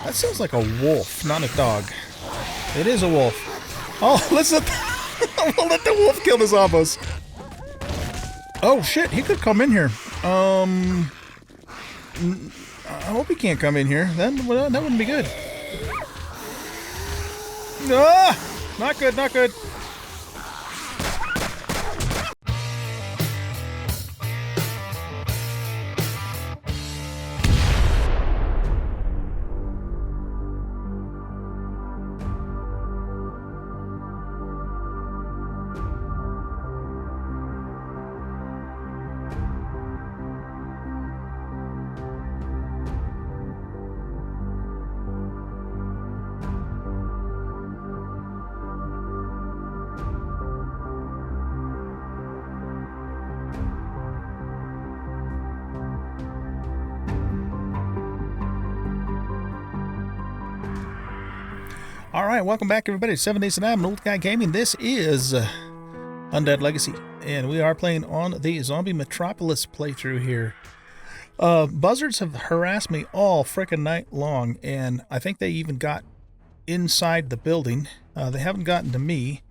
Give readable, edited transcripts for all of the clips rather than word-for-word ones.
That sounds like a wolf, not a dog. It is a wolf. Oh, let's let we'll let the wolf kill the zombos. Oh shit, he could come in here. I hope he can't come in here. That wouldn't be good. Ah, not good, not good. Alright, welcome back everybody to 7 Days and I'm Old Guy Gaming. This is Undead Legacy, and we are playing on the Zombie Metropolis playthrough here. Buzzards have harassed me all frickin' night long, and I think they even got inside the building. They haven't gotten to me,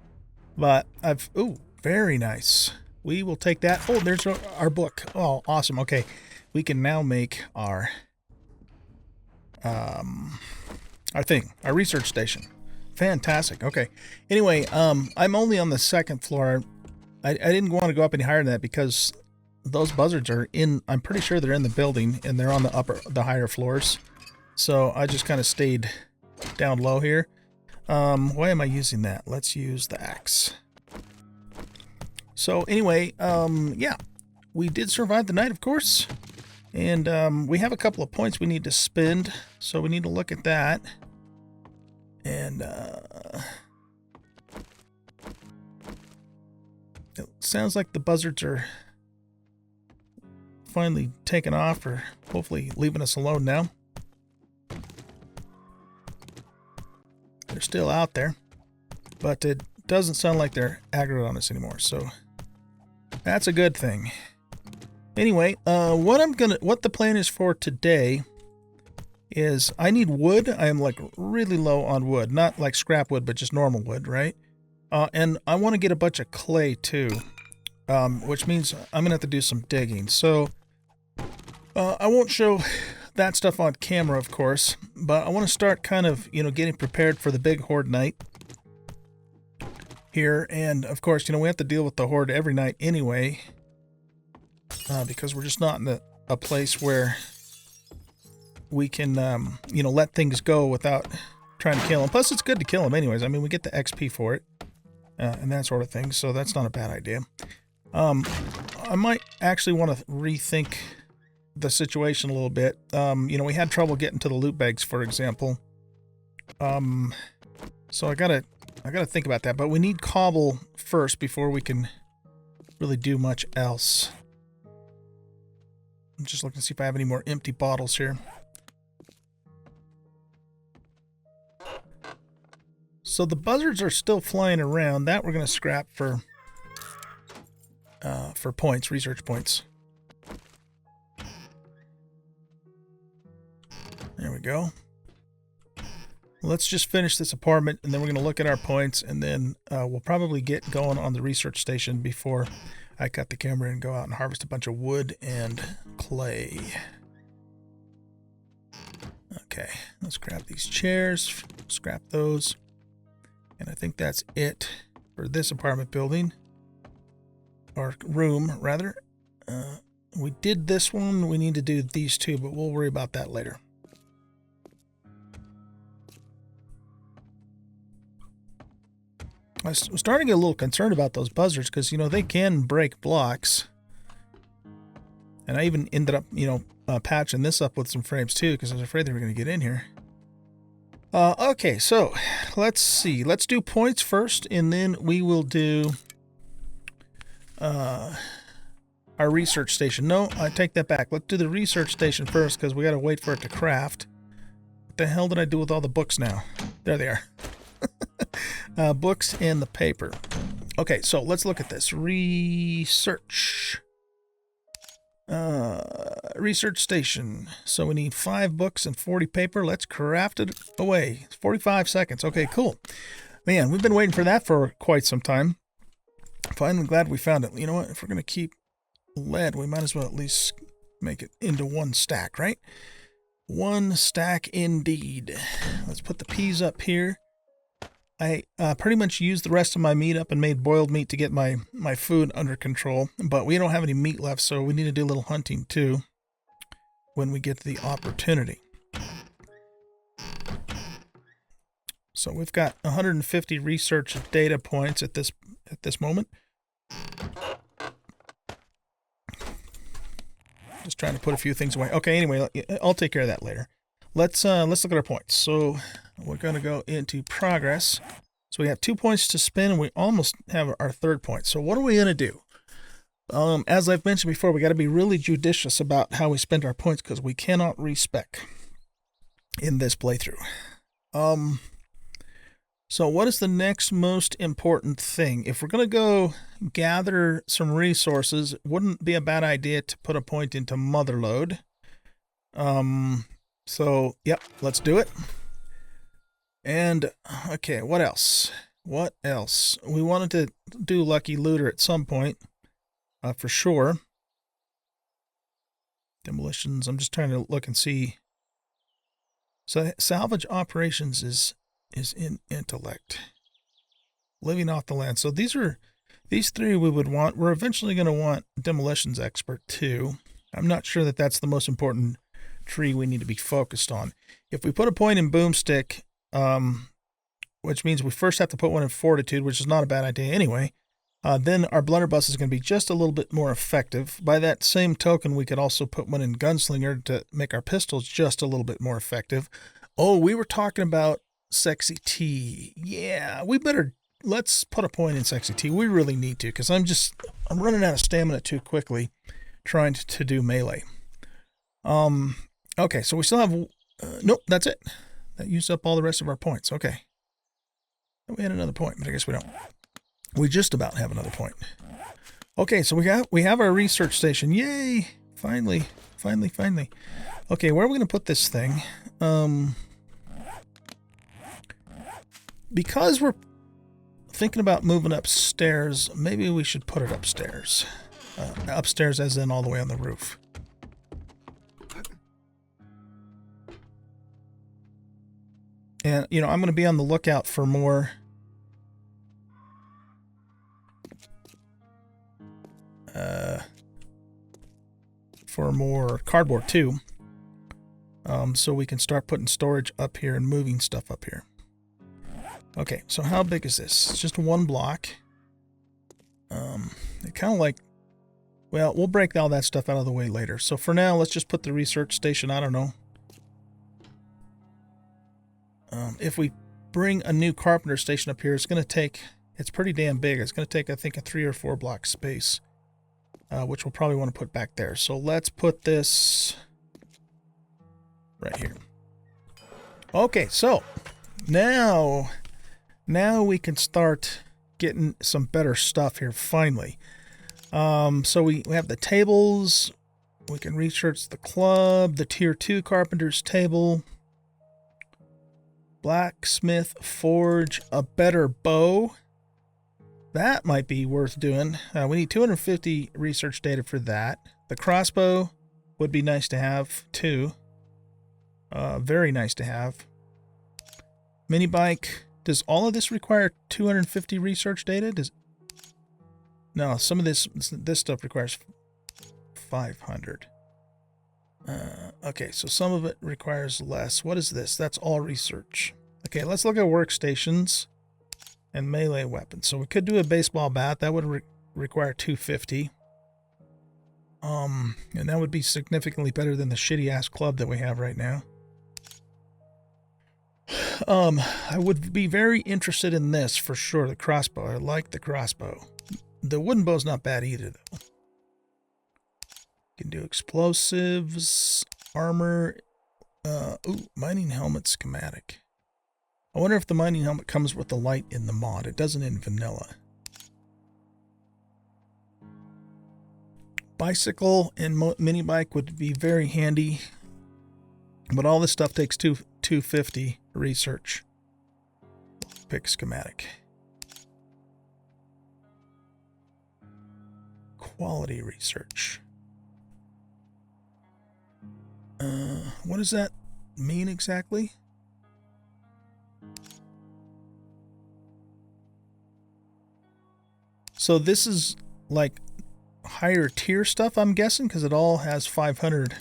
but I've... Ooh, very nice. We will take that. Oh, there's our book. Oh, awesome. Okay, we can now make our research station. Fantastic. Okay. Anyway, I'm only on the second floor. I didn't want to go up any higher than that because those buzzards are in, I'm pretty sure they're in the building and they're on the higher floors. So I just kind of stayed down low here. Why am I using that? Let's use the axe. So anyway, yeah, we did survive the night, of course. And we have a couple of points we need to spend, so we need to look at that. And it sounds like the buzzards are finally taking off, or hopefully leaving us alone now. They're still out there, but it doesn't sound like they're aggroed on us anymore, so that's a good thing. Anyway, what the plan is for today is I need wood. I am like really low on wood, not like scrap wood, but just normal wood, right? And I want to get a bunch of clay too, which means I'm gonna have to do some digging. So I won't show that stuff on camera, of course, but I want to start kind of, getting prepared for the big Horde night here. And of course, we have to deal with the Horde every night anyway. Because we're just not in a place where we can, let things go without trying to kill them. Plus, it's good to kill them anyways. I mean, we get the XP for it and that sort of thing, so that's not a bad idea. I might actually want to rethink the situation a little bit. We had trouble getting to the loot bags, for example. So I gotta think about that. But we need cobble first before we can really do much else. I'm just looking to see if I have any more empty bottles here. So the buzzards are still flying around. That we're going to scrap for points, research points. There we go. Let's just finish this apartment, and then we're going to look at our points, and then we'll probably get going on the research station before I cut the camera and go out and harvest a bunch of wood and clay. Okay, let's grab these chairs, scrap those. And I think that's it for this apartment building. Or room, rather. We did this one. We need to do these two, but we'll worry about that later. I was starting to get a little concerned about those buzzards because, they can break blocks. And I even ended up, patching this up with some frames too because I was afraid they were going to get in here. Okay, so let's see. Let's do points first, and then we will do our research station. No, I take that back. Let's do the research station first because we got to wait for it to craft. What the hell did I do with all the books now? There they are. Books and the paper. Okay, so let's look at this. Research. Research station. So we need 5 books and 40 paper. Let's craft it away. 45 seconds. Okay, cool. Man, we've been waiting for that for quite some time. Finally glad we found it. You know what? If we're going to keep lead, we might as well at least make it into 1 stack, right? 1 stack indeed. Let's put the peas up here. I pretty much used the rest of my meat up and made boiled meat to get my food under control, but we don't have any meat left, so we need to do a little hunting too when we get the opportunity. So we've got 150 research data points at this moment. Just trying to put a few things away. Okay, anyway, I'll take care of that later. Let's look at our points. So we're going to go into progress. So we have 2 points to spin, and we almost have our 3rd point. So what are we going to do? As I've mentioned before, we got to be really judicious about how we spend our points because we cannot respec in this playthrough. So what is the next most important thing? If we're going to go gather some resources, it wouldn't be a bad idea to put a point into Motherlode. So, yep, let's do it. And, okay, what else? What else? We wanted to do Lucky Looter at some point, for sure. Demolitions, I'm just trying to look and see. So, salvage operations is in intellect. Living off the land. So these 3 we would want. We're eventually going to want demolitions expert too. I'm not sure that that's the most important tree we need to be focused on. If we put a point in boomstick, which means we first have to put one in fortitude, which is not a bad idea anyway, then our blunderbuss is going to be just a little bit more effective. By that same token, we could also put one in gunslinger to make our pistols just a little bit more effective. Oh, we were talking about Sexy T. Yeah, let's put a point in Sexy T. We really need to, because I'm running out of stamina too quickly trying to do melee. Okay, so we still have, nope, that's it. That used up all the rest of our points. Okay. We had another point, but I guess we don't. We just about have another point. Okay, so we have our research station. Yay! Finally. Okay, where are we going to put this thing? Because we're thinking about moving upstairs, maybe we should put it upstairs. Upstairs as in all the way on the roof. And, you know, I'm going to be on the lookout for more cardboard too. So we can start putting storage up here and moving stuff up here. Okay, so how big is this? It's just 1 block. It kind of like, well, we'll break all that stuff out of the way later. So for now, let's just put the research station, I don't know. If we bring a new carpenter station up here, it's pretty damn big. It's going to take, I think, a 3 or 4 block space, which we'll probably want to put back there. So let's put this right here. Okay, so now we can start getting some better stuff here, finally. So we have the tables. We can research the club, the tier 2 carpenter's table. Blacksmith, forge, a better bow. That might be worth doing. We need 250 research data for that. The crossbow would be nice to have too. Very nice to have. Mini bike. Does all of this require 250 research data? No, some of this stuff requires 500. Okay, so some of it requires less. What is this? That's all research. Okay, let's look at workstations and melee weapons. So we could do a baseball bat. That would require 250. And that would be significantly better than the shitty-ass club that we have right now. I would be very interested in this for sure, the crossbow. I like the crossbow. The wooden bow's not bad either, though. Can do explosives, armor. Ooh, mining helmet schematic. I wonder if the mining helmet comes with the light in the mod. It doesn't in vanilla. Bicycle and mini bike would be very handy, but all this stuff takes 250 research. Pick schematic. Quality research. What does that mean exactly? So this is like higher tier stuff, I'm guessing, because it all has 500.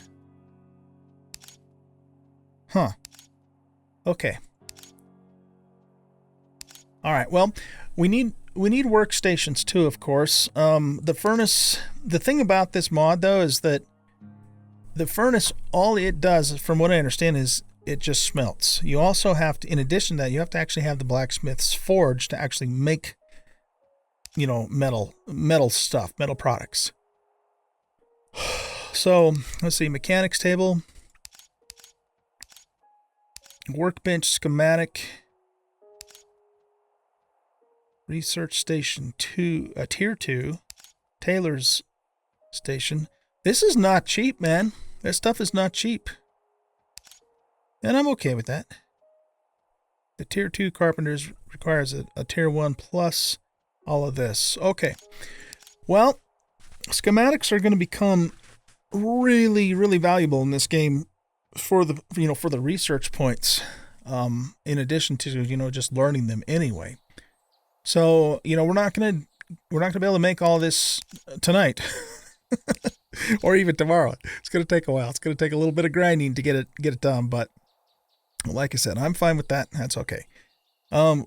Huh. Okay. All right. Well, we need workstations too, of course. The furnace. The thing about this mod, though, is that the furnace, all it does, from what I understand, is it just smelts. You also have to, in addition to that, you have to actually have the blacksmith's forge to actually make, you know, metal stuff, metal products. So let's see, mechanics table, workbench schematic, research station 2, tier 2, tailor's station. This is not cheap, man. This stuff is not cheap. And I'm okay with that. The tier 2 carpenters requires a tier 1 plus all of this. Okay. Well, schematics are going to become really, really valuable in this game for the, you know, for the research points, in addition to, you know, just learning them anyway. So, you know, we're not going to be able to make all this tonight or even tomorrow. It's going to take a while. It's going to take a little bit of grinding to get it done. But like I said, I'm fine with that. That's okay.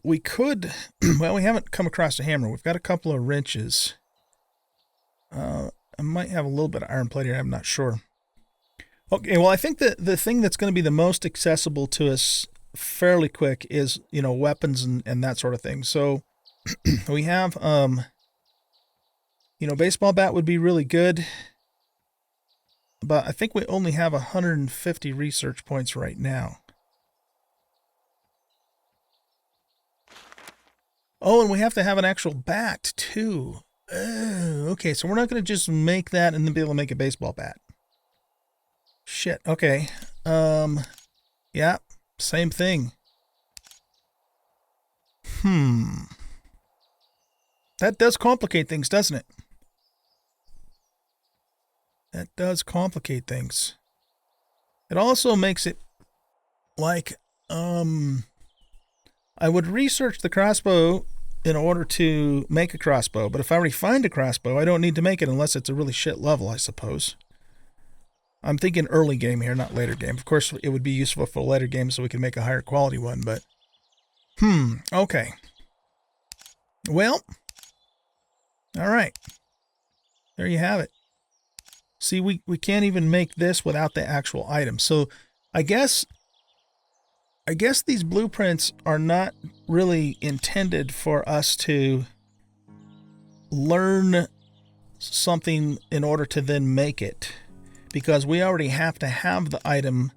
We could, well, we haven't come across a hammer. We've got a couple of wrenches. I might have a little bit of iron plate here. I'm not sure. Okay. Well, I think that the thing that's going to be the most accessible to us fairly quick is, you know, weapons and that sort of thing. So we have, you know, baseball bat would be really good, but I think we only have 150 research points right now. Oh, and we have to have an actual bat too. Oh, okay, so we're not going to just make that and then be able to make a baseball bat. Shit. Okay. Yeah, same thing. That does complicate things, doesn't it? That does complicate things. It also makes it like, I would research the crossbow in order to make a crossbow, but if I already find a crossbow, I don't need to make it unless it's a really shit level, I suppose. I'm thinking early game here, not later game. Of course, it would be useful for later games so we can make a higher quality one, but... okay. Well... Alright. There you have it. See, we can't even make this without the actual item. So, I guess these blueprints are not really intended for us to learn something in order to then make it, because we already have to have the item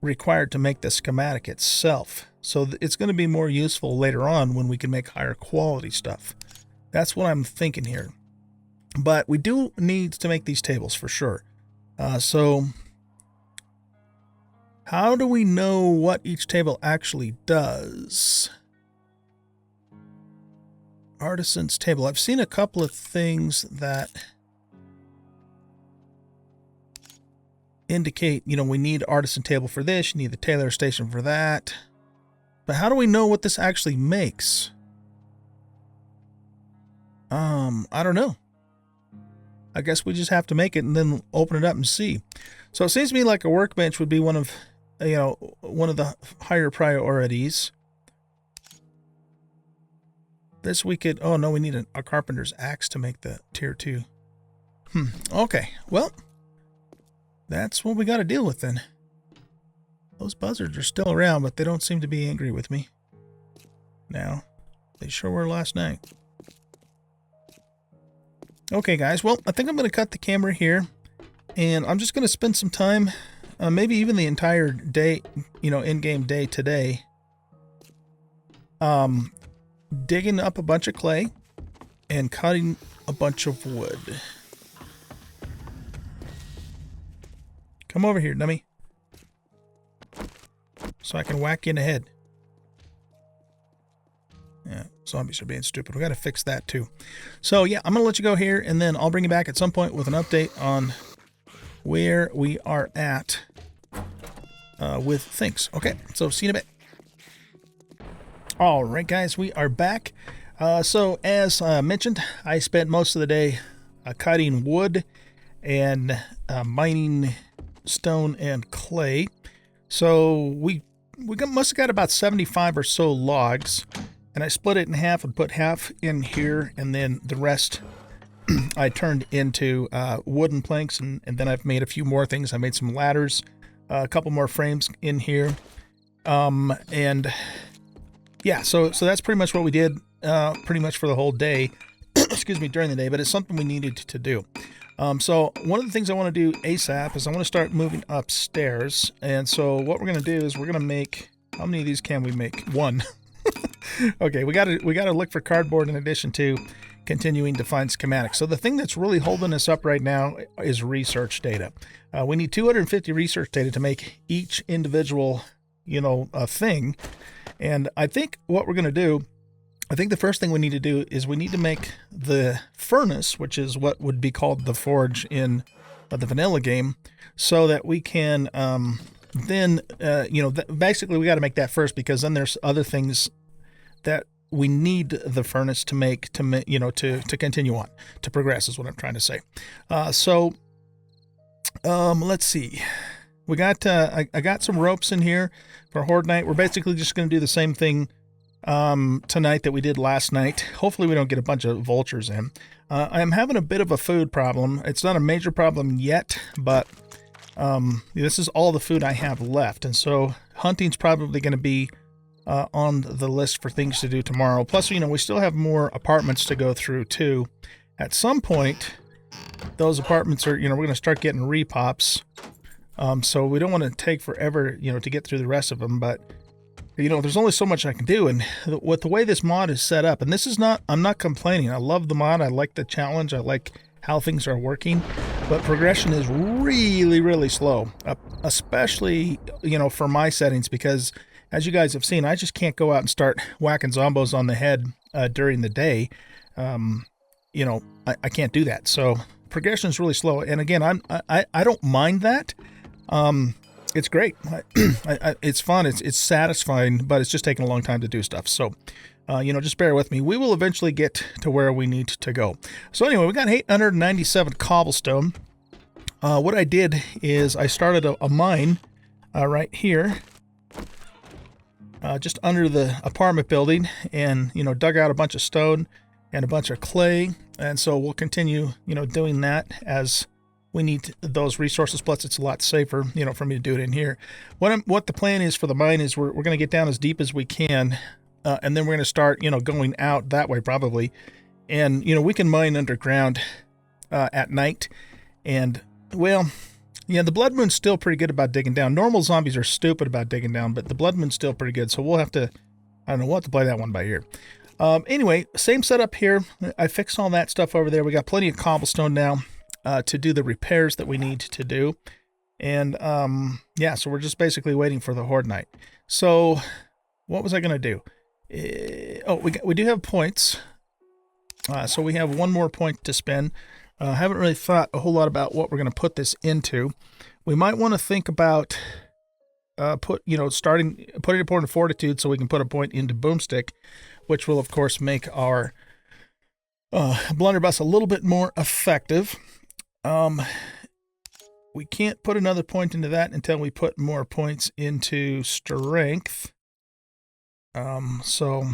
required to make the schematic itself. So it's going to be more useful later on when we can make higher quality stuff. That's what I'm thinking here. But we do need to make these tables for sure. So how do we know what each table actually does? Artisan's table. I've seen a couple of things that indicate, you know, we need artisan table for this, you need the tailor station for that. But how do we know what this actually makes? I don't know. I guess we just have to make it and then open it up and see. So it seems to me like a workbench would be one of the higher priorities. This we could, oh no, we need a carpenter's axe to make the tier 2. Okay, well, that's what we got to deal with then. Those buzzards are still around, but they don't seem to be angry with me now. They sure were last night. Okay, guys, well, I think I'm going to cut the camera here, and I'm just going to spend some time, maybe even the entire day, you know, in-game day today, digging up a bunch of clay and cutting a bunch of wood. Come over here, dummy. So I can whack you in the head. Yeah, zombies are being stupid. We got to fix that too. So yeah, I'm going to let you go here, and then I'll bring you back at some point with an update on where we are at with things. Okay, so see you in a bit. All right, guys, we are back. So as mentioned, I spent most of the day cutting wood and mining stone and clay. So we must have got about 75 or so logs, and I split it in half and put half in here, and then the rest I turned into wooden planks, and then I've made a few more things. I made some ladders, a couple more frames in here, and yeah, so that's pretty much what we did pretty much for the whole day. Excuse me, during the day, but it's something we needed to do. So one of the things I want to do ASAP is I want to start moving upstairs. And so what we're going to do is we're going to make, how many of these can we make? One. Okay, we got to look for cardboard in addition to continuing to find schematics. So the thing that's really holding us up right now is research data. We need 250 research data to make each individual, thing. And I think what we're going to do, I think the first thing we need to do is we need to make the furnace, which is what would be called the forge in the vanilla game, so that we can basically we got to make that first, because then there's other things that we need the furnace to make to continue on, to progress, is what I'm trying to say. Let's see. We got I got some ropes in here for Horde night. We're basically just going to do the same thing tonight that we did last night. Hopefully we don't get a bunch of vultures in. I'm having a bit of a food problem. It's not a major problem yet, but this is all the food I have left, and so hunting's probably going to be on the list for things to do tomorrow. Plus, we still have more apartments to go through too. At some point, those apartments are, we're going to start getting repops. So we don't want to take forever, to get through the rest of them, but there's only so much I can do. And with the way this mod is set up, and I'm not complaining. I love the mod. I like the challenge. I like how things are working, but progression is really, really slow, especially, for my settings, because as you guys have seen, I just can't go out and start whacking zombos on the head during the day. I can't do that. So progression is really slow. And again, I don't mind that. It's great. It's fun. It's satisfying, but it's just taking a long time to do stuff. So, just bear with me. We will eventually get to where we need to go. So anyway, we got 897 cobblestone. What I did is I started a mine right here, just under the apartment building, and, dug out a bunch of stone and a bunch of clay. And so we'll continue, doing that as we need those resources. Plus, it's a lot safer, for me to do it in here. What the plan is for the mine is we're going to get down as deep as we can, and then we're going to start, going out that way probably. And, we can mine underground at night. And, well, yeah, the Blood Moon's still pretty good about digging down. Normal zombies are stupid about digging down, but the Blood Moon's still pretty good. So we'll have to, we'll have to play that one by ear. Anyway, same setup here. I fixed all that stuff over there. We got plenty of cobblestone now to do the repairs that we need to do. And, yeah, so we're just basically waiting for the Horde night. So what was I going to do? We do have points. So we have one more point to spend. Haven't really thought a whole lot about what we're going to put this into. We might want to think about putting a point in fortitude, so we can put a point into boomstick, which will of course make our blunderbuss a little bit more effective. We can't put another point into that until we put more points into strength. So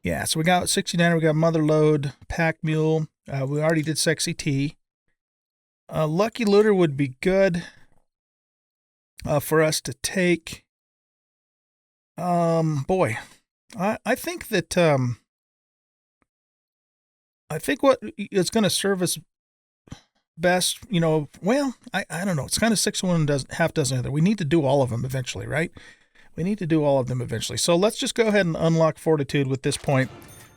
yeah, so we got 69, we got Mother Lode, Pack Mule, we already did Sexy Tea. Lucky Looter would be good for us to take. Boy, I think that, I think what is going to serve us best, well, I don't know. It's kind of 6 of one and half dozen other. We need to do all of them eventually, right? We need to do all of them eventually. So let's just go ahead and unlock Fortitude with this point.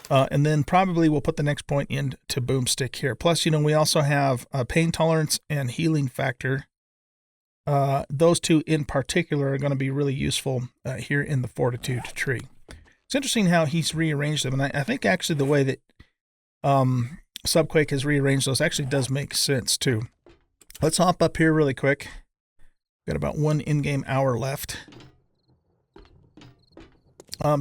And then probably we'll put the next point into Boomstick here. Plus, we also have Pain Tolerance and Healing Factor. those two in particular are going to be really useful here in the Fortitude tree. It's interesting how he's rearranged them, and I think actually the way that Subquake has rearranged those actually does make sense too. Let's hop up here really quick. Got about 1 in-game hour left.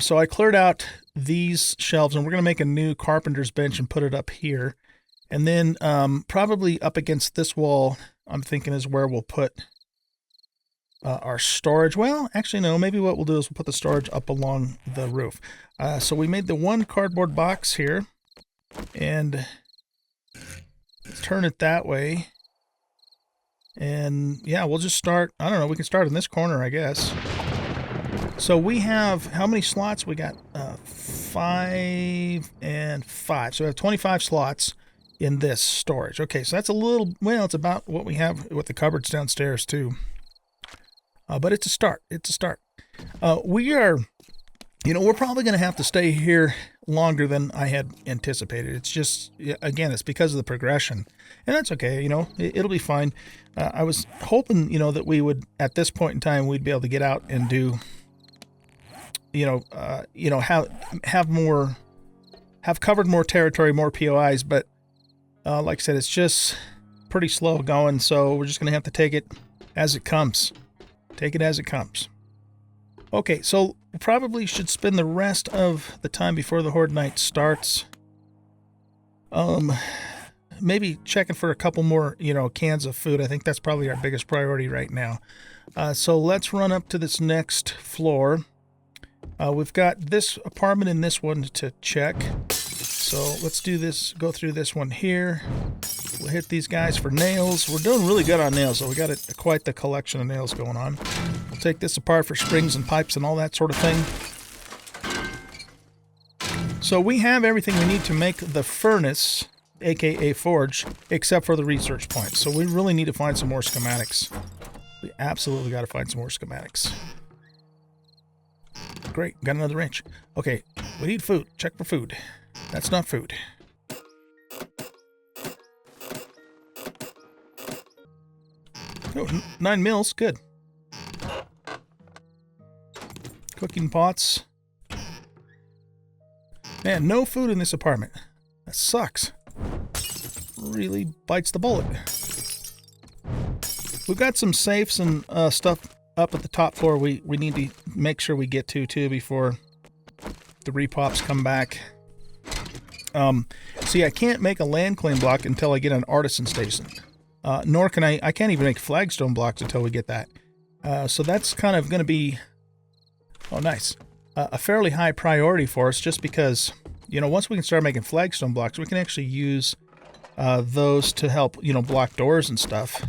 So I cleared out these shelves, and we're going to make a new carpenter's bench and put it up here. And then probably up against this wall, I'm thinking is where we'll put our storage. Well, actually, no. Maybe what we'll do is we'll put the storage up along the roof. So we made the 1 cardboard box here. And turn it that way. And yeah, we'll just start. I don't know. We can start in this corner, I guess. So we have, how many slots? We got 5 and 5. So we have 25 slots in this storage. Okay, so that's a little, well, it's about what we have with the cupboards downstairs too. But it's a start. It's a start. We are, we're probably going to have to stay here longer than I had anticipated. It's just, again, it's because of the progression. And that's okay, it'll be fine. I was hoping, that we would, at this point in time, we'd be able to get out and do, have covered more territory, more POIs, but like I said, it's just pretty slow going, so we're just going to have to take it as it comes. Take it as it comes. Okay, so we probably should spend the rest of the time before the Horde night starts maybe checking for a couple more, cans of food. I think that's probably our biggest priority right now. So let's run up to this next floor. We've got this apartment and this one to check. So let's do this, go through this one here. We'll hit these guys for nails. We're doing really good on nails, so we got quite the collection of nails going on. We'll take this apart for springs and pipes and all that sort of thing. So we have everything we need to make the furnace, aka forge, except for the research points. So we really need to find some more schematics. We absolutely got to find some more schematics. Great, got another wrench. Okay, we need food. Check for food. That's not food. Oh, 9 mils, good. Cooking pots. Man, no food in this apartment. That sucks. Really bites the bullet. We've got some safes and stuff up at the top floor we need to make sure we get to too before the repops come back. See, I can't make a land claim block until I get an artisan station. Nor can I can't even make flagstone blocks until we get that. So that's kind of going to be, oh nice, a fairly high priority for us, just because, once we can start making flagstone blocks, we can actually use those to help, block doors and stuff,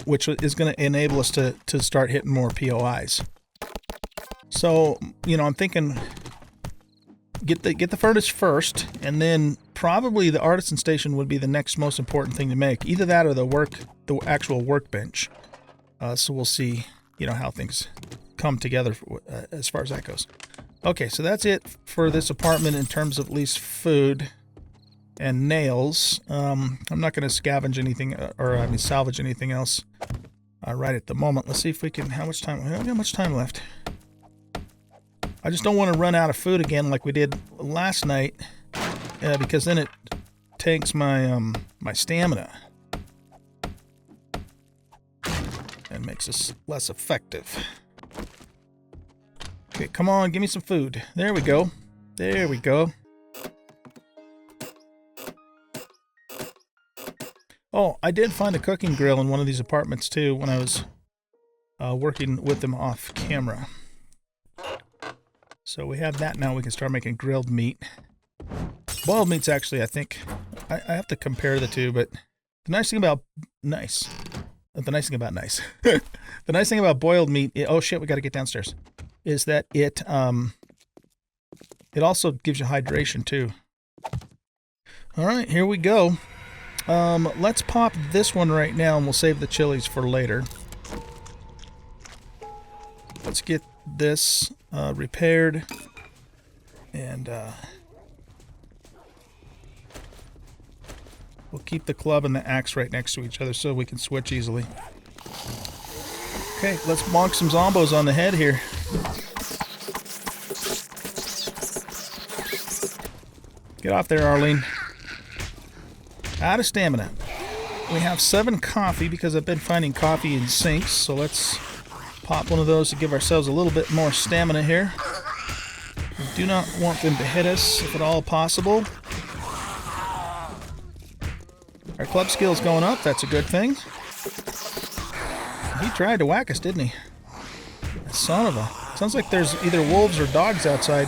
which is going to enable us to start hitting more POIs. So, I'm thinking get the furnace first, and then probably the artisan station would be the next most important thing to make. Either that or the actual workbench. So we'll see, how things come together as far as that goes. Okay, so that's it for this apartment in terms of at least food and nails. I'm not going to scavenge anything, salvage anything else right at the moment. Let's see if we can, how much time, we don't got much time left. I just don't want to run out of food again like we did last night, because then it tanks my my stamina and makes us less effective. Okay, come on, give me some food. There we go. There we go. Oh, I did find a cooking grill in one of these apartments too when I was working with them off camera. So we have that now. We can start making grilled meat. Boiled meat's actually, I think, I have to compare the two, but the nice thing about the nice thing about boiled meat, oh shit, we got to get downstairs, is that it also gives you hydration too. All right, here we go. Let's pop this one right now, and we'll save the chilies for later. Let's get this repaired, and we'll keep the club and the axe right next to each other so we can switch easily. Okay, let's bonk some zombos on the head here. Get off there, Arlene. Out of stamina. We have 7 coffee because I've been finding coffee in sinks, so let's pop one of those to give ourselves a little bit more stamina here. We do not want them to hit us if at all possible. Our club skill's going up, that's a good thing. He tried to whack us, didn't he? That son of a... Sounds like there's either wolves or dogs outside.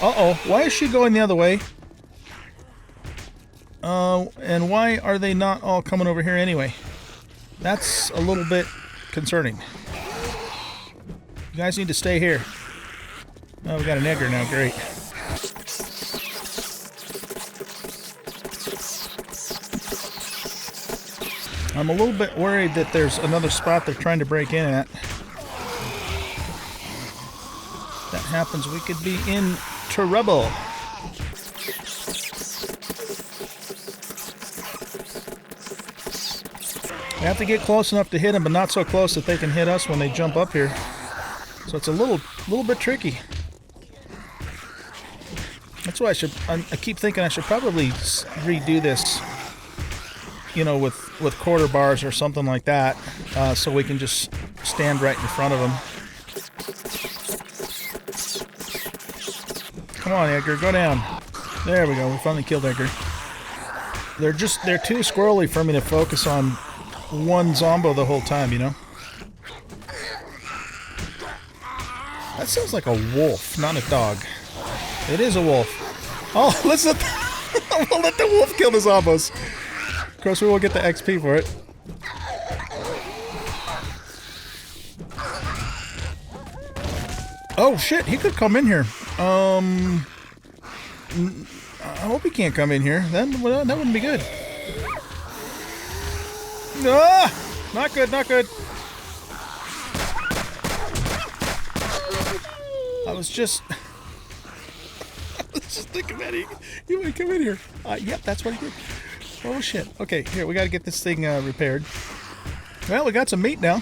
Uh-oh, why is she going the other way? And why are they not all coming over here anyway? That's a little bit concerning. You guys need to stay here. Oh, we got an egger now, great. I'm a little bit worried that there's another spot they're trying to break in at. If that happens, we could be in trouble. We have to get close enough to hit them, but not so close that they can hit us when they jump up here. So it's a little bit tricky. That's why I keep thinking I should probably redo this, you know, with quarter bars or something like that, so we can just stand right in front of them. Come on, Edgar, go down. There we go. We finally killed Edgar. They're too squirrely for me to focus on one zombo the whole time, you know? That sounds like a wolf, not a dog. It is a wolf. Oh, we'll let the wolf kill the zombos. Of course, we won't get the XP for it. Oh, shit, he could come in here. I hope he can't come in here. That wouldn't be good. Ah! Not good, not good. I was just thinking that he might come in here. Yep, that's what he did. Oh, shit. Okay, here, we got to get this thing repaired. Well, we got some meat now.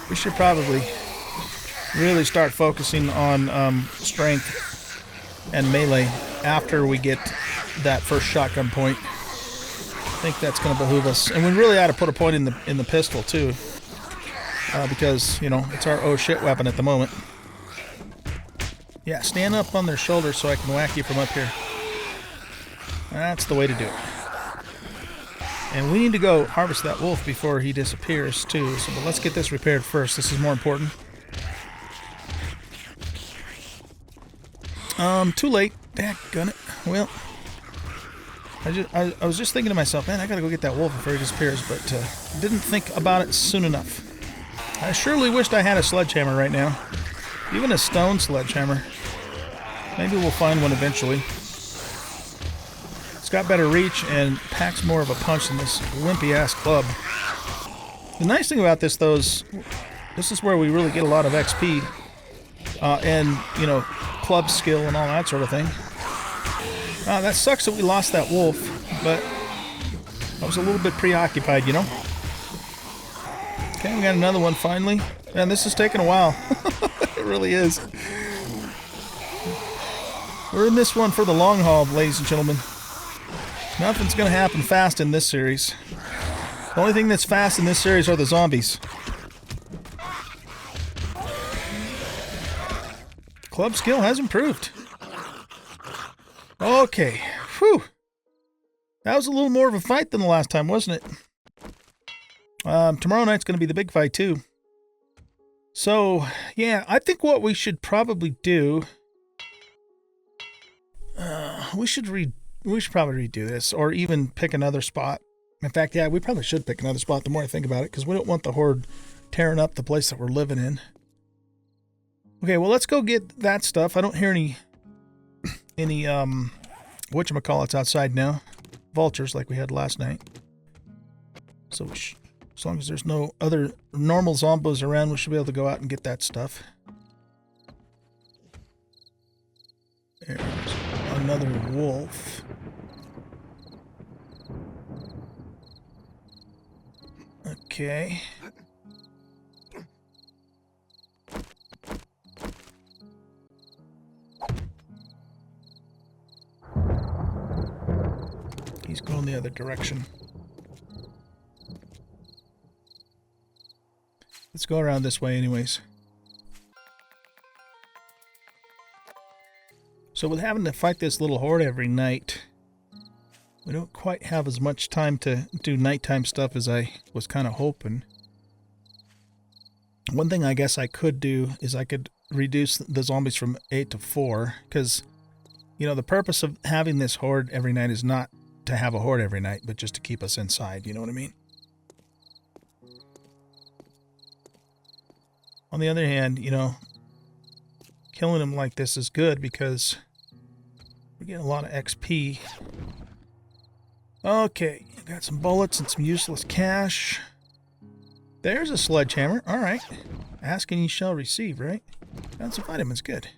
We should probably really start focusing on strength and melee after we get that first shotgun point. I think that's going to behoove us. And we really ought to put a point in the pistol, too. Because, you know, it's our oh shit weapon at the moment. Yeah, stand up on their shoulders so I can whack you from up here. That's the way to do it. And we need to go harvest that wolf before he disappears, too. So but let's get this repaired first. This is more important. Too late. Daggone it. Well... I was just thinking to myself, man, I gotta go get that wolf before he disappears, but didn't think about it soon enough. I surely wished I had a sledgehammer right now. Even a stone sledgehammer. Maybe we'll find one eventually. It's got better reach and packs more of a punch than this wimpy-ass club. The nice thing about this, though, is this is where we really get a lot of XP. And, you know, club skill and all that sort of thing. That sucks that we lost that wolf, but I was a little bit preoccupied, you know? Okay, we got another one finally. Man, this is taking a while. It really is. We're in this one for the long haul, ladies and gentlemen. Nothing's going to happen fast in this series. The only thing that's fast in this series are the zombies. Club skill has improved. Okay, whew. That was a little more of a fight than the last time, wasn't it? Tomorrow night's going to be the big fight, too. So, yeah, I think what we should probably do... we should probably redo this, or even pick another spot. In fact, yeah, we probably should pick another spot the more I think about it, because we don't want the Horde tearing up the place that we're living in. Okay, well, let's go get that stuff. I don't hear any whatchamacallits outside now. Vultures like we had last night. So as long as there's no other normal zombos around, we should be able to go out and get that stuff. There's another wolf. Okay. He's going the other direction. Let's go around this way anyways. So with having to fight this little horde every night, we don't quite have as much time to do nighttime stuff as I was kind of hoping. One thing I guess I could do is I could reduce the zombies from 8 to 4, because, you know, the purpose of having this horde every night is not to have a horde every night, but just to keep us inside, you know what I mean? On the other hand, you know, killing them like this is good because we're getting a lot of XP. Okay, got some bullets and some useless cash. There's a sledgehammer. All right. Ask and you shall receive, right? Found some vitamins. Good.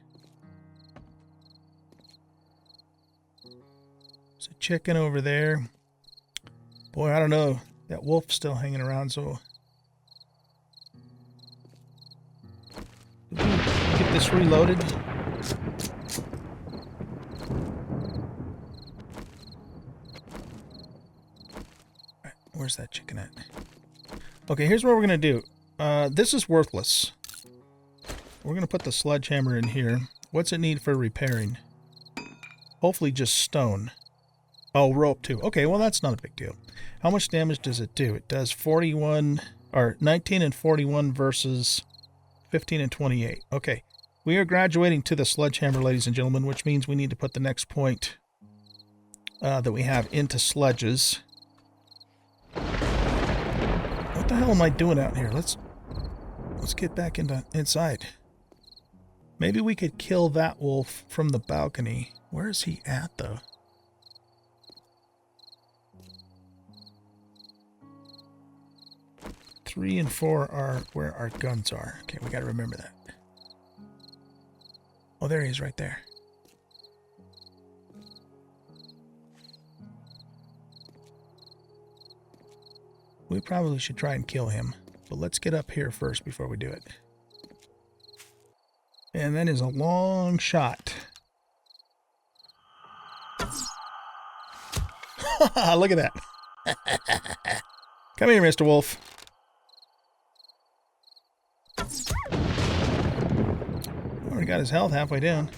There's a chicken over there. Boy, I don't know. That wolf's still hanging around, so... Get this reloaded. Alright, where's that chicken at? Okay, here's what we're going to do. This is worthless. We're going to put the sledgehammer in here. What's it need for repairing? Hopefully just stone. Oh, rope too. Okay, well that's not a big deal. How much damage does it do? It does 41, or 19 and 41 versus 15 and 28. Okay, we are graduating to the sledgehammer, ladies and gentlemen, which means we need to put the next point that we have into sledges. What the hell am I doing out here? Let's get back inside. Maybe we could kill that wolf from the balcony. Where is he at, though? Three and 4 are where our guns are. Okay, we got to remember that. Oh, there he is right there. We probably should try and kill him, but let's get up here first before we do it. And that is a long shot. Look at that. Come here, Mr. Wolf. Already got his health halfway down.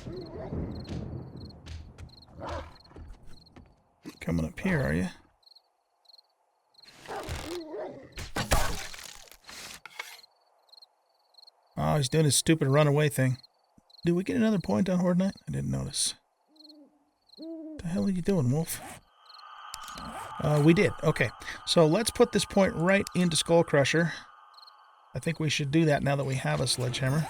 Coming up here, are you? Oh, he's doing his stupid runaway thing. Did we get another point on Horde Night? I didn't notice. What the hell are you doing, Wolf? We did. Okay. So let's put this point right into Skull Crusher. I think we should do that now that we have a sledgehammer.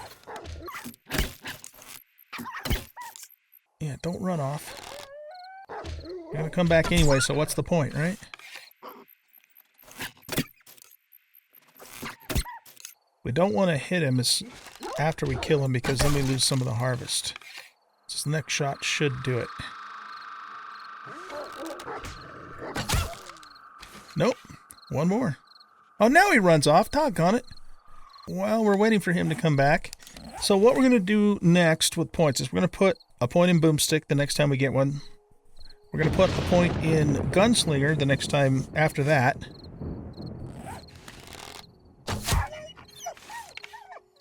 Yeah, don't run off. You're gonna come back anyway, so what's the point, right? We don't want to hit him after we kill him because then we lose some of the harvest. This next shot should do it. Nope. One more. Oh, now he runs off. Doggone it. Well, we're waiting for him to come back. So what we're going to do next with points is we're going to put a point in Boomstick the next time we get one. We're going to put a point in Gunslinger the next time after that.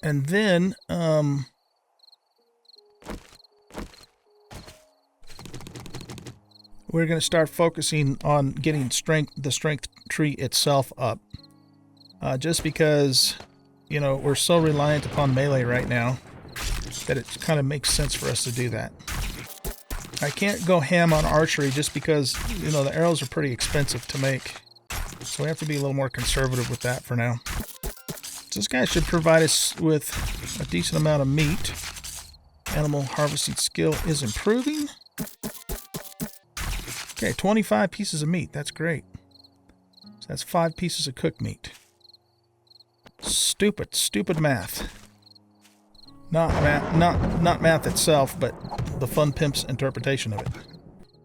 And then, we're going to start focusing on getting the strength tree itself up. Just because, you know, we're so reliant upon melee right now that it kind of makes sense for us to do that. I can't go ham on archery just because, you know, the arrows are pretty expensive to make. So we have to be a little more conservative with that for now. So this guy should provide us with a decent amount of meat. Animal harvesting skill is improving. Okay, 25 pieces of meat. That's great. So that's 5 pieces of cooked meat. Stupid math. Not math itself, but the fun pimp's interpretation of it.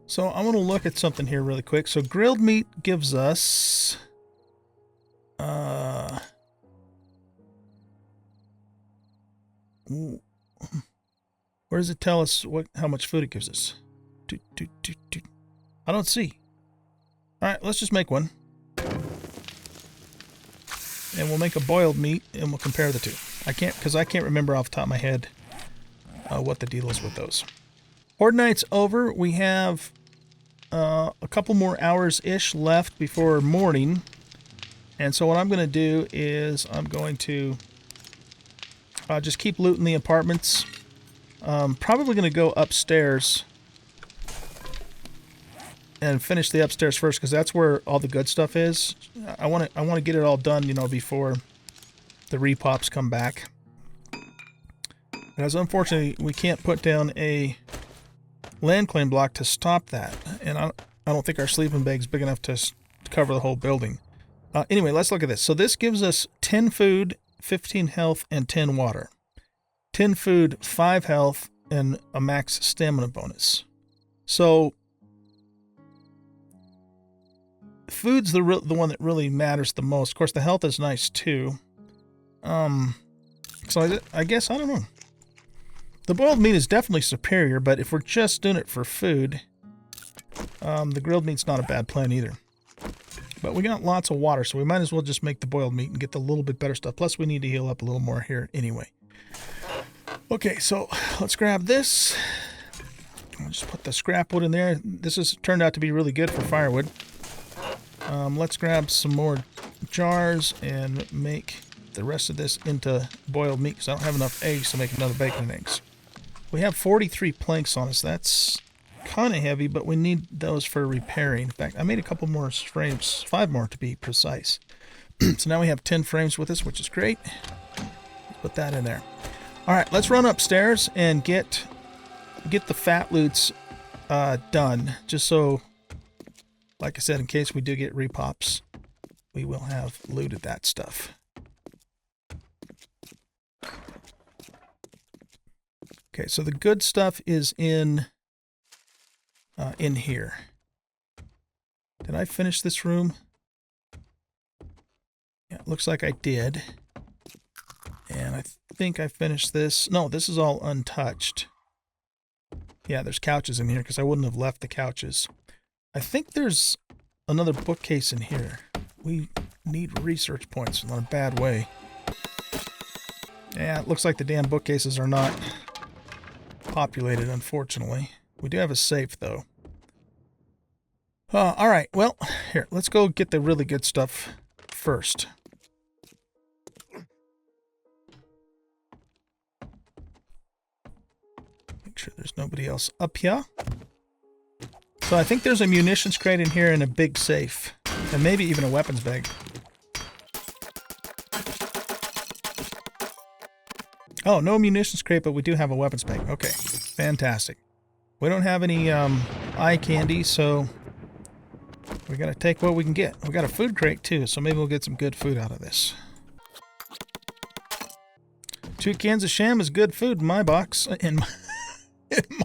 So I'm going to look at something here really quick. So grilled meat gives us Where does it tell us how much food it gives us? I don't see. All right, let's just make one. And we'll make a boiled meat, and we'll compare the two. I can't remember off the top of my head what the deal is with those. Horde night's over. We have a couple more hours-ish left before morning. And so what I'm going to do is I'm going to just keep looting the apartments. Probably going to go upstairs and finish the upstairs first, because that's where all the good stuff is. I want to get it all done, you know, before the repops come back. Because unfortunately, we can't put down a land claim block to stop that, and I don't think our sleeping bag's big enough to cover the whole building. Anyway, let's look at this. So this gives us 10 food, 15 health, and 10 water. 10 food, 5 health, and a max stamina bonus. So food's the one that really matters the most. Of course, the health is nice too. So I guess, I don't know. The boiled meat is definitely superior, but if we're just doing it for food, the grilled meat's not a bad plan either. But we got lots of water, so we might as well just make the boiled meat and get the little bit better stuff. Plus, we need to heal up a little more here anyway. Okay, so let's grab this. I'll just put the scrap wood in there. This has turned out to be really good for firewood. Let's grab some more jars and make the rest of this into boiled meat, because I don't have enough eggs to make another bacon and eggs. We have 43 planks on us. That's kind of heavy, but we need those for repairing. In fact, I made a couple more frames, 5 more to be precise. So now we have 10 frames with us, which is great. Let's put that in there. All right, let's run upstairs and get the fat loots done, just so, like I said, in case we do get repops, we will have looted that stuff. Okay, so the good stuff is in here. Did I finish this room? Yeah, it looks like I did. And I think I finished this. No, this is all untouched. Yeah, there's couches in here because I wouldn't have left the couches. I think there's another bookcase in here. We need research points in a bad way. Yeah, it looks like the damn bookcases are not populated, unfortunately. We do have a safe, though. All right, well, here, let's go get the really good stuff first. Make sure there's nobody else up here. So I think there's a munitions crate in here and a big safe. And maybe even a weapons bag. Oh, no munitions crate, but we do have a weapons bag. Okay, fantastic. We don't have any eye candy, so we got to take what we can get. We got a food crate too, so maybe we'll get some good food out of this. 2 cans of sham is good food in my box. In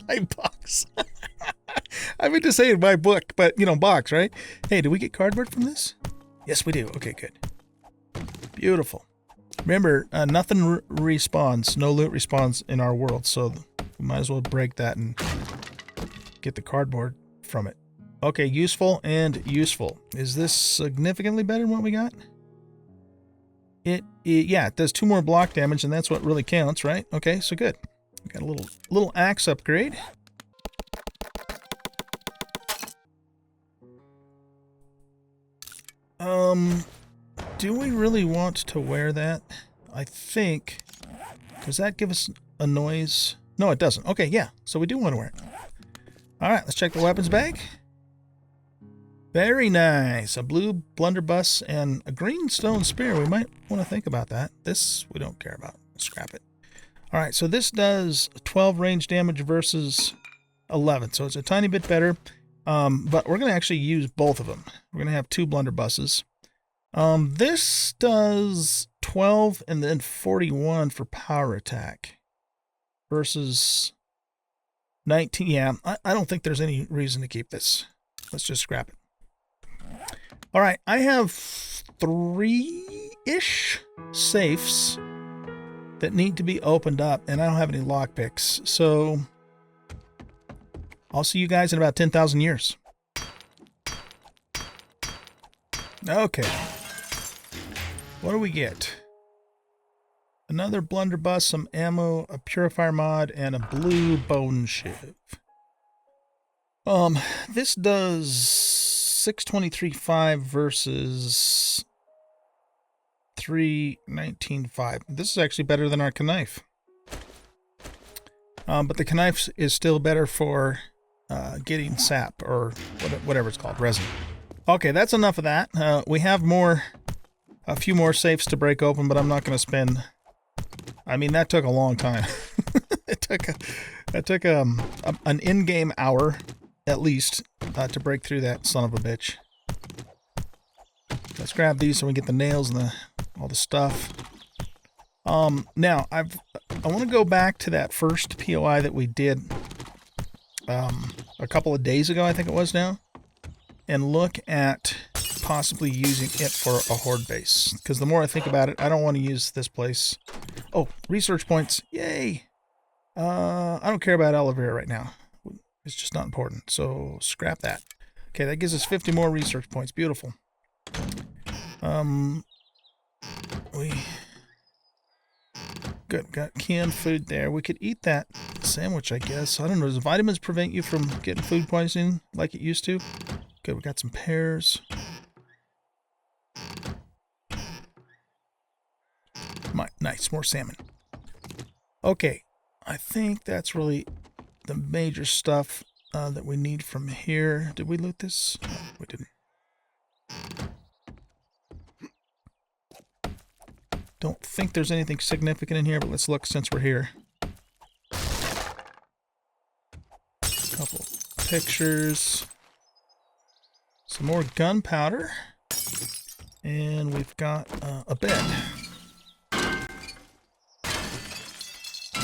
my box. I meant to say in my book, but you know, box, right? Hey, do we get cardboard from this? Yes, we do. Okay, good. Beautiful. Remember, nothing respawns, no loot respawns in our world, so we might as well break that and get the cardboard from it. Okay, useful and useful. Is this significantly better than what we got? Yeah, it does 2 more block damage, and that's what really counts, right? Okay, so good. We got a little axe upgrade. Do we really want to wear that? I think. Does that give us a noise? No, it doesn't. Okay, yeah. So we do want to wear it. All right, let's check the weapons bag. Very nice. A blue blunderbuss and a green stone spear. We might want to think about that. This we don't care about. Scrap it. All right, so this does 12 range damage versus 11. So it's a tiny bit better. But we're going to actually use both of them. We're going to have 2 blunderbusses. This does 12 and then 41 for power attack versus 19. Yeah, I don't think there's any reason to keep this. Let's just scrap it. All right, I have 3-ish safes that need to be opened up, and I don't have any lockpicks. So I'll see you guys in about 10,000 years. Okay. What do we get? Another blunderbuss, some ammo, a purifier mod, and a blue bone shiv. This does 623.5 versus 319.5. This is actually better than our knife. But the knife is still better for getting sap, or whatever it's called, resin. Okay, that's enough of that. We have a few more safes to break open, but I'm not going to spend... I mean, that took a long time. It took an in-game hour, at least, to break through that son of a bitch. Let's grab these so we get the nails and all the stuff. Now, I want to go back to that first POI that we did a couple of days ago, I think it was now, and look at possibly using it for a horde base. Because the more I think about it, I don't want to use this place. Oh, research points. Yay! I don't care about aloe vera right now. It's just not important. So scrap that. Okay, that gives us 50 more research points. Beautiful. Good. Got canned food there. We could eat that sandwich, I guess. I don't know. Does vitamins prevent you from getting food poisoning like it used to? Good. We got some pears. Nice, more salmon. Okay, I think that's really the major stuff that we need from here. Did we loot this? No, we didn't. Don't think there's anything significant in here, but let's look since we're here. Couple pictures. Some more gunpowder. And we've got a bed.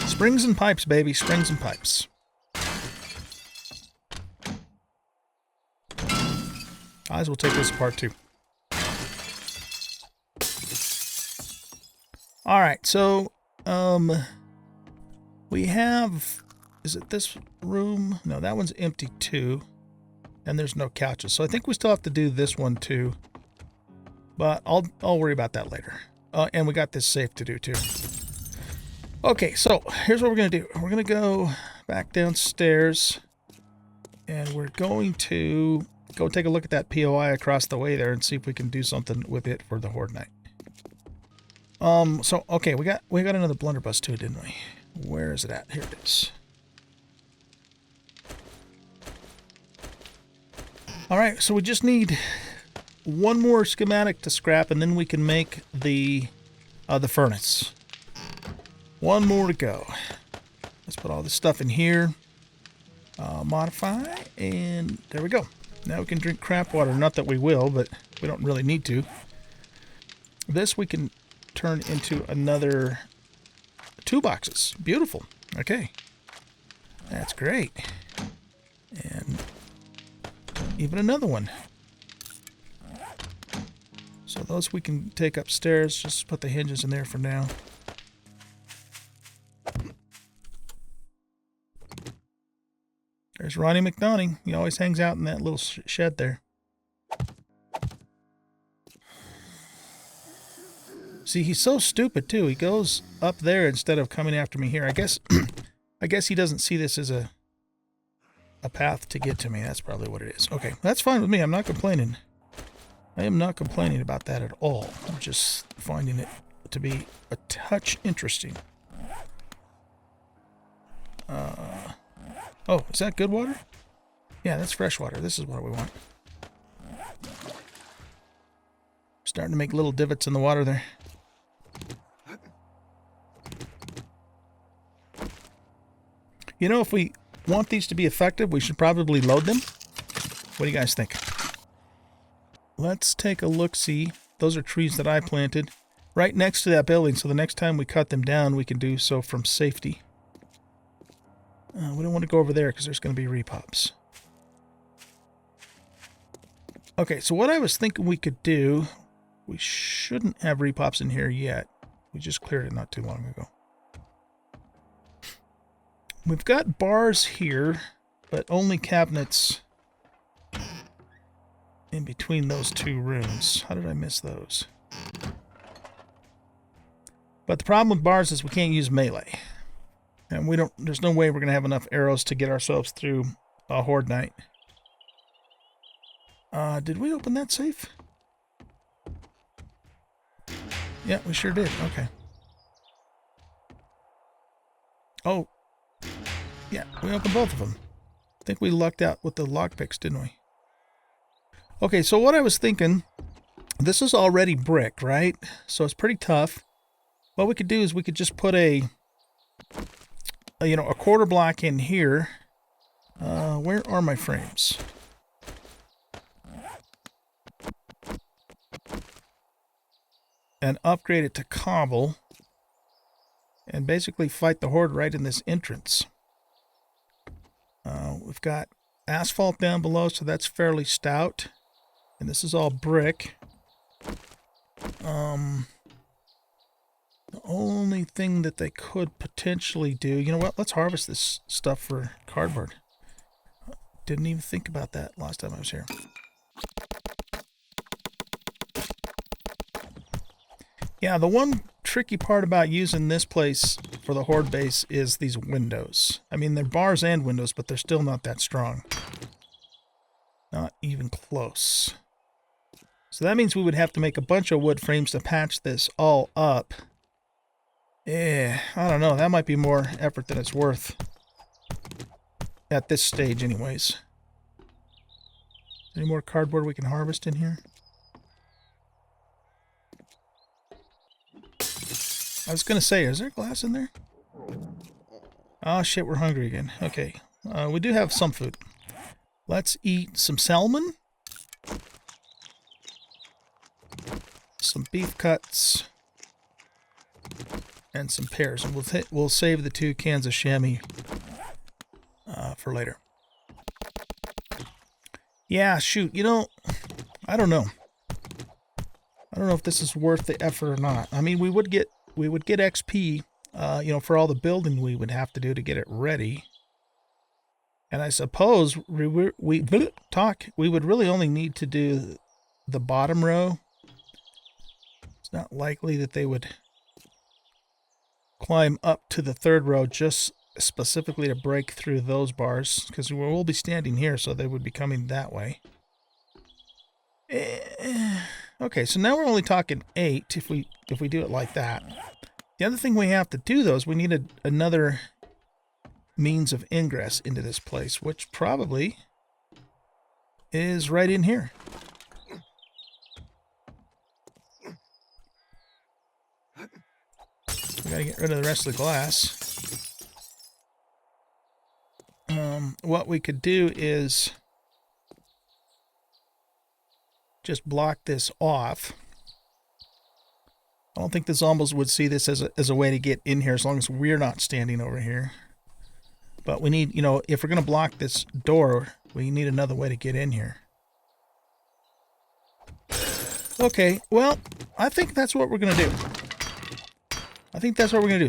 Springs and pipes, baby. Springs and pipes. Guys, we'll take this apart too. Alright, so, we have, is it this room? No, that one's empty too. And there's no couches. So I think we still have to do this one too. But I'll worry about that later. And we got this safe to do too. Okay, so here's what we're going to do. We're going to go back downstairs. And we're going to go take a look at that POI across the way there and see if we can do something with it for the Horde night. So okay, we got another blunderbuss too, didn't we? Where is it at? Here it is. All right, so we just need one more schematic to scrap, and then we can make the furnace. One more to go. Let's put all this stuff in here. Modify, and there we go. Now we can drink crap water. Not that we will, but we don't really need to. This we can turn into another 2 boxes. Beautiful. Okay. That's great. And even another one. So those we can take upstairs. Just put the hinges in there for now. There's Ronnie McDonough. He always hangs out in that little shed there. See, he's so stupid too. He goes up there instead of coming after me here. I guess he doesn't see this as a path to get to me. That's probably what it is. Okay, that's fine with me. I'm not complaining. I am not complaining about that at all. I'm just finding it to be a touch interesting. Oh, is that good water? Yeah, that's fresh water. This is what we want. Starting to make little divots in the water there. You know, if we want these to be effective, we should probably load them. What do you guys think? Let's take a look-see. Those are trees that I planted right next to that building, so the next time we cut them down, we can do so from safety. We don't want to go over there because there's going to be repops. Okay, so what I was thinking we could do We shouldn't have repops in here yet. We just cleared it not too long ago. We've got bars here, but only cabinets in between those two rooms. How did I miss those? But the problem with bars is we can't use melee. And we don't, there's no way we're going to have enough arrows to get ourselves through a Horde night. Did we open that safe? Yeah, we sure did. Okay. Oh. Yeah, we opened both of them. I think we lucked out with the lockpicks, didn't we? Okay, so what I was thinking, this is already brick, right? So it's pretty tough. What we could do is we could just put a quarter block in here. Where are my frames? And upgrade it to cobble. And basically fight the Horde right in this entrance. We've got asphalt down below, so that's fairly stout. And this is all brick. The only thing that they could potentially do... You know what? Let's harvest this stuff for cardboard. Didn't even think about that last time I was here. Yeah, the one tricky part about using this place for the Horde base is these windows. I mean, they're bars and windows, but they're still not that strong. Not even close. So that means we would have to make a bunch of wood frames to patch this all up. Yeah, I don't know. That might be more effort than it's worth. At this stage, anyways. Any more cardboard we can harvest in here? I was going to say, is there glass in there? Oh, shit, we're hungry again. Okay, we do have some food. Let's eat some salmon. Some beef cuts. And some pears. And we'll save the 2 cans of chamois for later. Yeah, shoot, you know, I don't know. I don't know if this is worth the effort or not. I mean, we would get XP, for all the building we would have to do to get it ready. And I suppose we would really only need to do the bottom row. It's not likely that they would climb up to the 3rd row just specifically to break through those bars, because we will be standing here, so they would be coming that way. Okay, so now we're only talking 8 if we do it like that. The other thing we have to do, though, is we need another means of ingress into this place, which probably is right in here. We gotta get rid of the rest of the glass. What we could do is just block this off. I don't think the zombies would see this as a way to get in here as long as we're not standing over here. But we need, if we're going to block this door, we need another way to get in here. Okay, well, I think that's what we're going to do.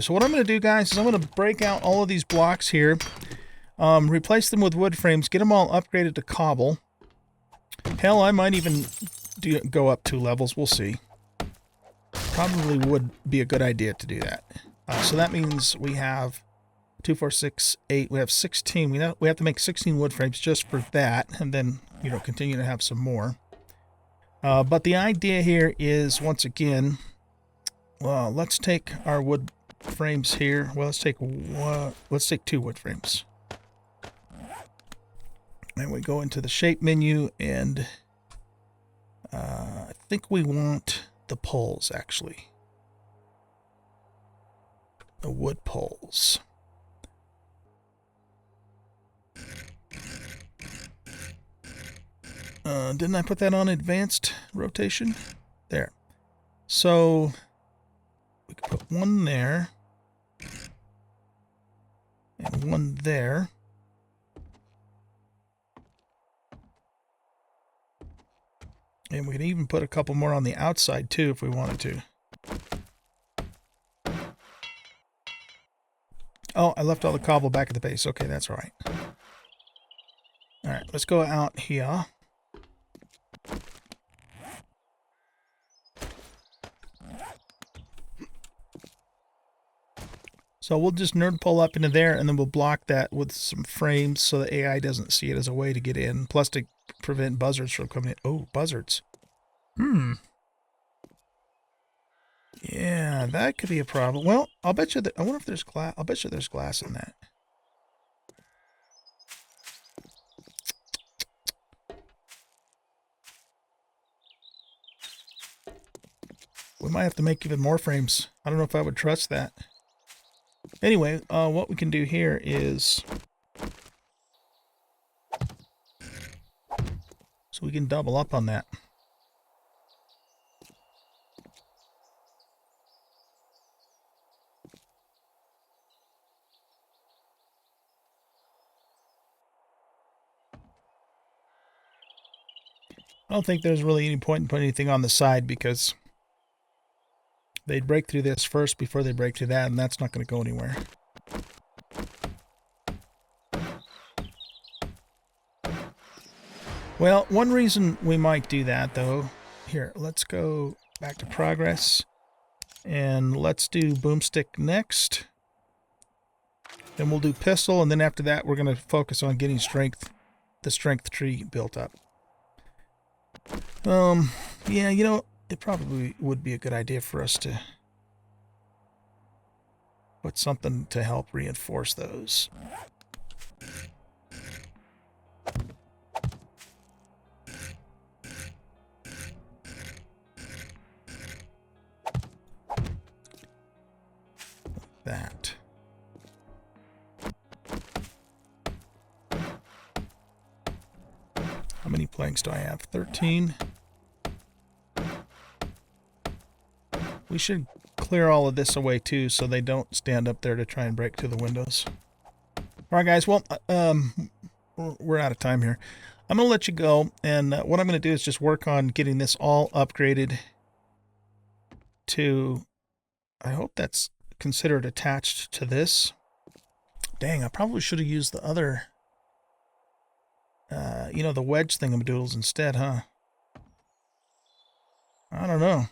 So what I'm going to do, guys, is I'm going to break out all of these blocks here. Replace them with wood frames. Get them all upgraded to cobble. Hell, I might even go up 2 levels. We'll see. Probably would be a good idea to do that. So that means we have 2, 4, 6, 8. We have 16. We have to make 16 wood frames just for that, and then continue to have some more. But the idea here is, once again, well, let's take our wood frames here. Well, let's take 2 wood frames. And we go into the shape menu, and I think we want the poles, actually. The wood poles. Didn't I put that on advanced rotation? There. So we could put one there. And one there. And we can even put a couple more on the outside too if we wanted to. Oh, I left all the cobble back at the base. Okay, that's all right. All right, let's go out here. So we'll just nerd pull up into there, and then we'll block that with some frames so the AI doesn't see it as a way to get in, plus to prevent buzzards from coming in. Oh, buzzards. Yeah, that could be a problem. Well, I'll bet you that. I wonder if there's glass. I'll bet you there's glass in that. We might have to make even more frames. I don't know if I would trust that. Anyway, what we can do here is... So we can double up on that. I don't think there's really any point in putting anything on the side because they'd break through this first before they break through that, and that's not going to go anywhere. Well, one reason we might do that, though, here, let's go back to progress, and let's do boomstick next. Then we'll do pistol, and then after that, we're going to focus on getting the strength tree built up. Yeah, you know, it probably would be a good idea for us to put something to help reinforce those. That. How many planks do I have? 13. We should clear all of this away too so they don't stand up there to try and break through the windows. Alright guys, well, we're out of time here. I'm going to let you go, and what I'm going to do is just work on getting this all upgraded to... I hope that's considered attached to this. Dang, I probably should have used the other... you know, the wedge thingamadoodles instead, huh? I don't know.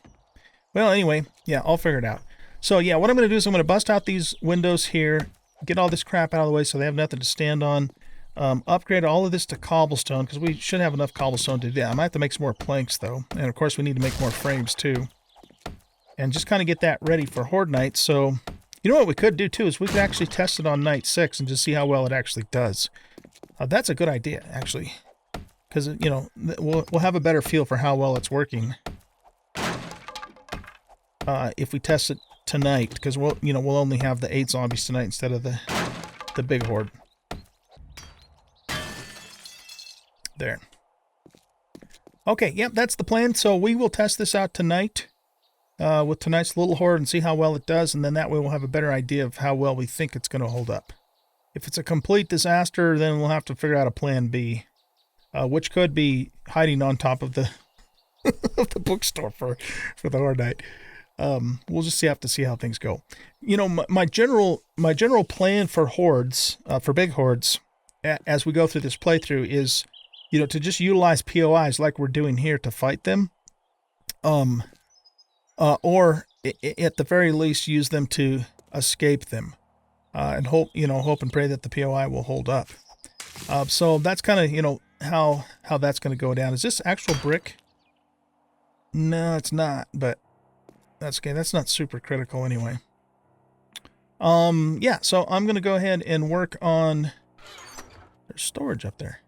Well, anyway, yeah, I'll figure it out. So, yeah, what I'm going to do is I'm going to bust out these windows here, get all this crap out of the way so they have nothing to stand on, upgrade all of this to cobblestone, because we should have enough cobblestone to do that. I might have to make some more planks, though, and of course we need to make more frames, too. And just kind of get that ready for Horde night. So, you know what we could do, too, is we could actually test it on night 6 and just see how well it actually does. That's a good idea, actually, because, you know, we'll have a better feel for how well it's working. If we test it tonight, because we'll only have the 8 zombies tonight instead of the big horde. There. Okay, yep, that's the plan. So we will test this out tonight with tonight's little horde and see how well it does, and then that way we'll have a better idea of how well we think it's going to hold up. If it's a complete disaster, then we'll have to figure out a plan B, which could be hiding on top of the of the bookstore for the horde night. We'll just have to see how things go. You know, my general plan for hordes, for big hordes, as we go through this playthrough is, you know, to just utilize POIs like we're doing here to fight them, or at the very least use them to escape them, and hope and pray that the POI will hold up. So that's kind of, you know, how that's going to go down. Is this actual brick? No, it's not, but that's okay. That's not super critical anyway. Yeah, so I'm going to go ahead and work on... There's storage up there.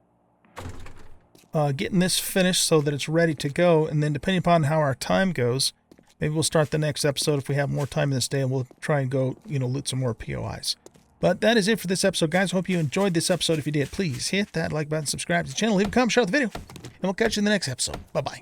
Getting this finished so that it's ready to go, and then depending upon how our time goes, maybe we'll start the next episode if we have more time this day, and we'll try and go, you know, loot some more POIs. But that is it for this episode, guys. I hope you enjoyed this episode. If you did, please hit that like button, subscribe to the channel, leave a comment, share the video, and we'll catch you in the next episode. Bye-bye.